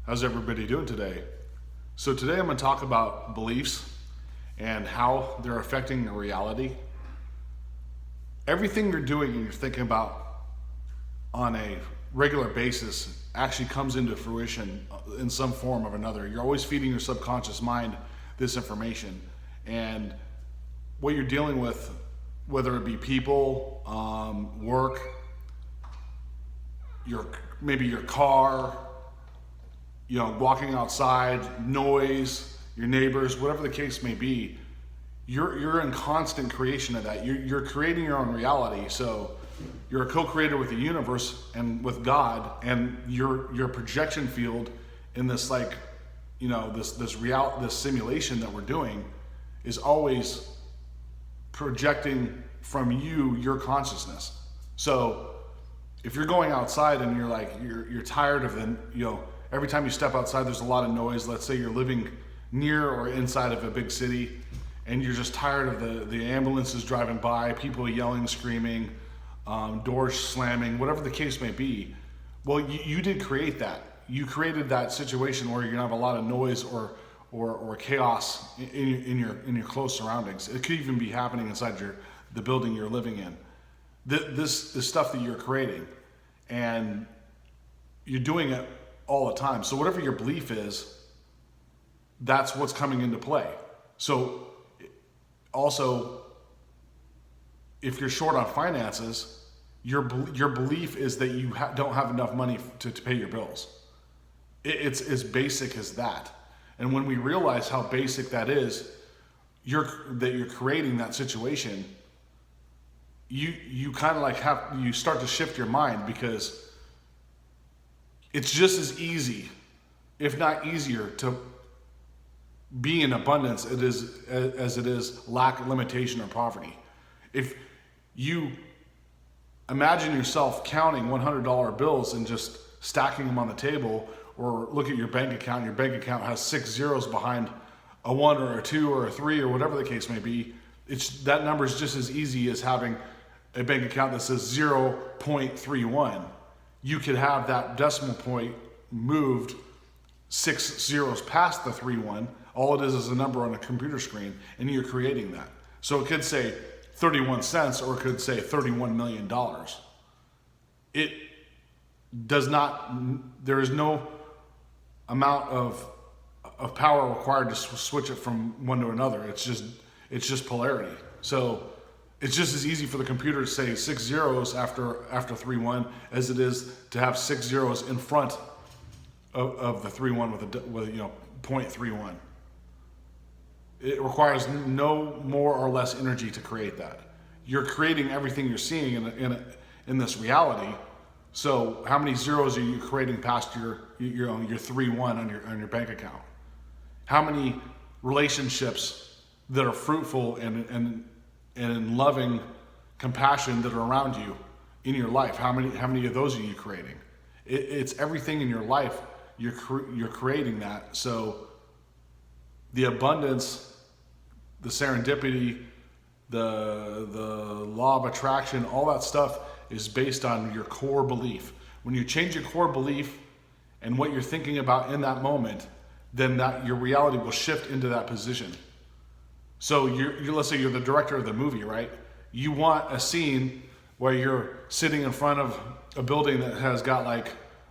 How's everybody doing today? So today I'm going to talk about beliefs and how they're affecting your reality. Everything you're doing and you're thinking about on a regular basis actually comes into fruition in some form or another. You're always feeding your subconscious mind this information, and what you're dealing with, whether it be people, work, maybe your car, walking outside, noise, your neighbors, whatever the case may be, you're in constant creation of that. You're creating your own reality. So you're a co-creator with the universe and with God, and your projection field in this this simulation that we're doing is always projecting from your consciousness. So if you're going outside and you're tired of every time you step outside there's a lot of noise. Let's say you're living near or inside of a big city and you're just tired of the ambulances driving by, people yelling, screaming, doors slamming, whatever the case may be. Well, you did create that. You created that situation where you're gonna have a lot of noise or chaos in your close surroundings. It could even be happening inside the building you're living in. This is stuff that you're creating, and you're doing it all the time. So whatever your belief is, that's what's coming into play. So also, if you're short on finances, your belief is that you don't have enough money to pay your bills. It's as basic as that. And when we realize how basic that is, you're creating that situation, you kind of you start to shift your mind, because it's just as easy, if not easier, to be in abundance as it is lack, limitation, or poverty. If you imagine yourself counting $100 bills and just stacking them on the table, or look at your bank account, your bank account has 6 zeros behind a 1 or a 2 or a 3 or whatever the case may be, that number is just as easy as having a bank account that says 0.31. You could have that decimal point moved 6 zeros past the 31. All it is a number on a computer screen, and you're creating that. So it could say 31 cents, or it could say $31 million. It does not, there is no amount of power required to switch it from one to another. It's just polarity. So it's just as easy for the computer to say 6 zeros after 31 as it is to have 6 zeros in front of the 31 with 0.31. It requires no more or less energy to create that. You're creating everything you're seeing in this reality. So how many zeros are you creating past your 3-1 on your bank account? How many relationships that are fruitful and loving compassion that are around you in your life? How many of those are you creating? It's everything in your life. You're creating that. So the abundance, the serendipity, the law of attraction, all that stuff is based on your core belief. When you change your core belief and what you're thinking about in that moment, then your reality will shift into that position. So let's say you're the director of the movie, right? You want a scene where you're sitting in front of a building that has got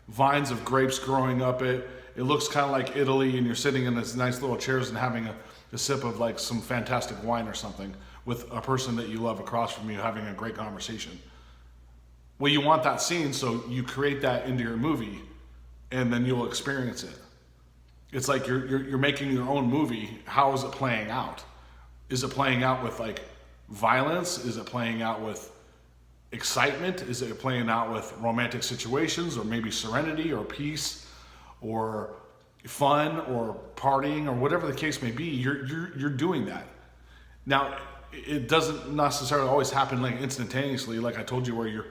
vines of grapes growing up it. It looks kind of like Italy, and you're sitting in this nice little chairs and having a sip of some fantastic wine or something with a person that you love across from you, having a great conversation. Well, you want that scene, so you create that into your movie, and then you'll experience it. It's like you're making your own movie. How is it playing out? Is it playing out with violence? Is it playing out with excitement? Is it playing out with romantic situations, or maybe serenity or peace or fun or partying or whatever the case may be? You're doing that. Now, it doesn't necessarily always happen instantaneously, like I told you, where you're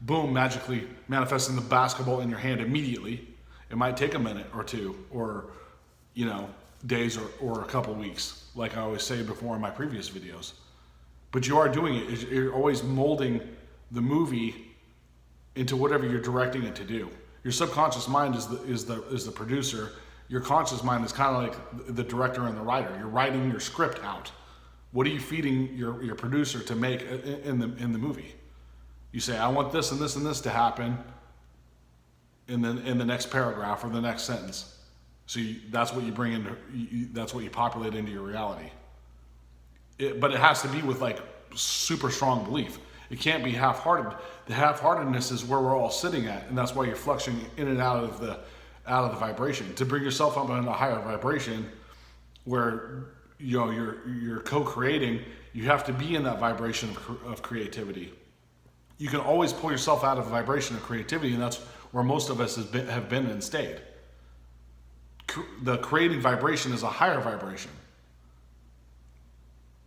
boom, magically manifesting the basketball in your hand immediately. It might take a minute or two, or days or a couple weeks, like I always say before in my previous videos. But you are doing it. You're always molding the movie into whatever you're directing it to do. Your subconscious mind is the producer. Your conscious mind is kind of like the director and the writer. You're writing your script out. What are you feeding your producer to make in the movie? You say, I want this and this and this to happen in the next paragraph or the next sentence. So that's what you bring into, that's what you populate into your reality. But it has to be with like super strong belief. It can't be half-hearted. The half-heartedness is where we're all sitting at, and that's why you're fluctuating in and out of the vibration. To bring yourself up in a higher vibration, where you're co-creating, you have to be in that vibration of creativity. You can always pull yourself out of a vibration of creativity, and that's where most of us have been and stayed. The creating vibration is a higher vibration.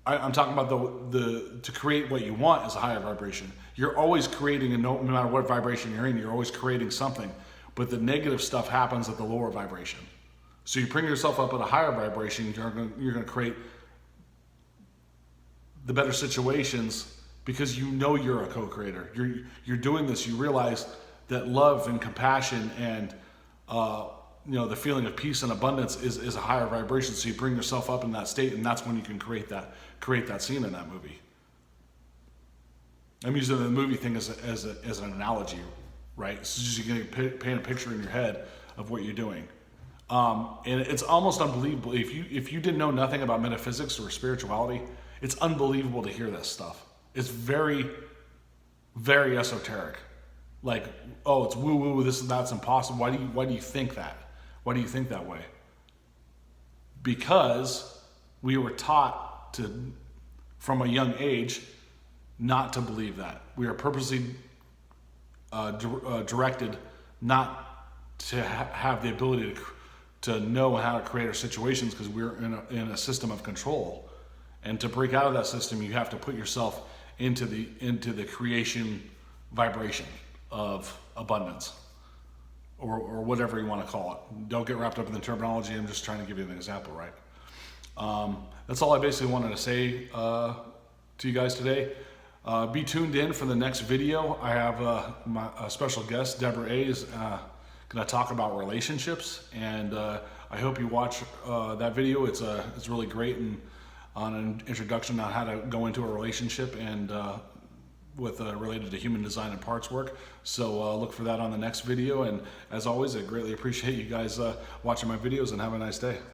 I'm talking about to create what you want is a higher vibration. You're always creating, and no matter what vibration you're in, you're always creating something. But the negative stuff happens at the lower vibration. So you bring yourself up at a higher vibration, you're going to create the better situations because you know you're a co-creator. You're doing this. You realize that love and compassion and the feeling of peace and abundance is a higher vibration. So you bring yourself up in that state, and that's when you can create that scene in that movie. I'm using the movie thing as an analogy, right? So just you can paint a picture in your head of what you're doing. And it's almost unbelievable. If you didn't know nothing about metaphysics or spirituality, it's unbelievable to hear this stuff. It's very, very esoteric. Like, oh, it's woo-woo, this and that's impossible. Why do you think that? Why do you think that way? Because we were taught from a young age, not to believe that. We are purposely directed not to have the ability to know how to create our situations because we're in a system of control. And to break out of that system, you have to put yourself into the creation vibration of abundance, or whatever you want to call it. Don't get wrapped up in the terminology. I'm just trying to give you an example, right? That's all I basically wanted to say to you guys today. Be tuned in for the next video. I have a special guest, Deborah A, is going to talk about relationships, and I hope you watch that video. It's really great and on an introduction on how to go into a relationship and related to human design and parts work. So look for that on the next video. And as always, I greatly appreciate you guys watching my videos, and have a nice day.